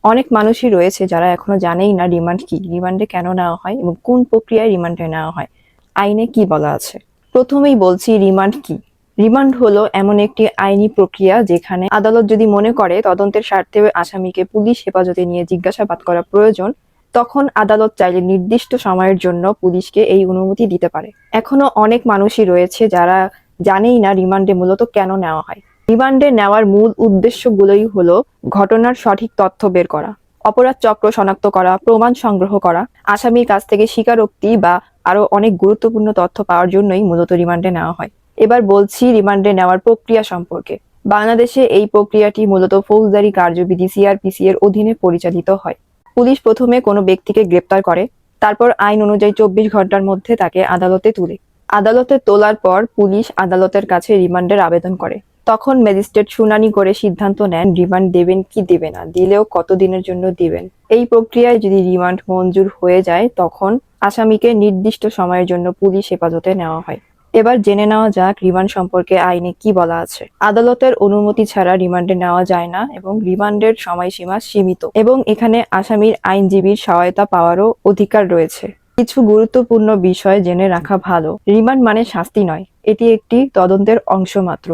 অনেক মানুষই রয়েছে যারা এখনো জানেই না রিমান্ড কি, রিমান্ডে কেন নেওয়া হয় এবং কোন প্রক্রিয়ায় রিমান্ডে নেওয়া হয়, আইনে কি বলা আছে। প্রথমেই বলছি রিমান্ড কি। রিমান্ড হলো এমন একটি আইনি প্রক্রিয়া যেখানে আদালত যদি মনে করে তদন্তের স্বার্থে আসামিকে পুলিশ হেফাজতে নিয়ে জিজ্ঞাসাবাদ করা প্রয়োজন, তখন আদালত চাইলে নির্দিষ্ট সময়ের জন্য পুলিশকে এই অনুমতি দিতে পারে। এখনো অনেক মানুষই রয়েছে যারা জানেই না রিমান্ডে মূলত কেন নেওয়া হয়। রিমান্ডে নেওয়ার মূল উদ্দেশ্যগুলোই হলো ঘটনার সঠিক তথ্য বের করা, অপরাধ চক্র শনাক্ত করা, প্রমাণ সংগ্রহ করা, আসামির কাছ থেকে স্বীকারোক্তি বা আরো অনেক গুরুত্বপূর্ণ তথ্য পাওয়ার জন্যই মূলত রিমান্ডে নেওয়া হয়। এবার বলছি রিমান্ডে নেওয়ার প্রক্রিয়া সম্পর্কে। বাংলাদেশে এই প্রক্রিয়াটি মূলত ফৌজদারি কার্যবিধি সিআরপিসি এর অধীনে পরিচালিত হয়। পুলিশ প্রথমে কোনো ব্যক্তিকে গ্রেপ্তার করে, তারপর আইন অনুযায়ী 24 ঘন্টার মধ্যে তাকে আদালতে তুলে। আদালতে তোলার পর পুলিশ আদালতের কাছে রিমান্ডের আবেদন করে। তখন ম্যাজিস্ট্রেট শুনানি করে সিদ্ধান্ত নেন রিমান্ড দেবেন কি দেবে না, দিলেও কতদিনের জন্য দিবেন। এই প্রক্রিয়ায় যদি রিমান্ড মঞ্জুর হয়ে যায় তখন আসামিকে নির্দিষ্ট সময়ের জন্য পুলিশ হেফাজতে নেওয়া হয়। এবার জেনে নেওয়া যাক রিমান্ড সম্পর্কে আইনে কি বলা আছে। আদালতের অনুমতি ছাড়া রিমান্ডে নেওয়া যায় না এবং রিমান্ডের সময়সীমা সীমিত, এবং এখানে আসামির আইনজীবীর সহায়তা পাওয়ারও অধিকার রয়েছে। কিছু গুরুত্বপূর্ণ বিষয় জেনে রাখা ভালো। রিমান্ড মানে শাস্তি নয়, এটি একটি তদন্তের অংশ মাত্র।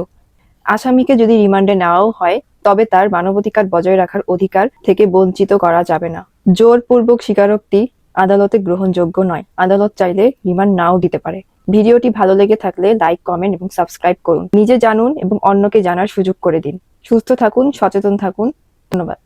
আসামিকে যদি রিমান্ডে নেওয়াও হয় তবে তার মানবাধিকার বজায় রাখার অধিকার থেকে বঞ্চিত করা যাবে না। জোরপূর্বক স্বীকারোক্তি আদালতে গ্রহণযোগ্য নয়। আদালত চাইলে রিমান্ড নাও দিতে পারে। ভিডিওটি ভালো লেগে থাকলে লাইক, কমেন্ট এবং সাবস্ক্রাইব করুন। নিজে জানুন এবং অন্যকে জানার সুযোগ করে দিন। সুস্থ থাকুন, সচেতন থাকুন। ধন্যবাদ।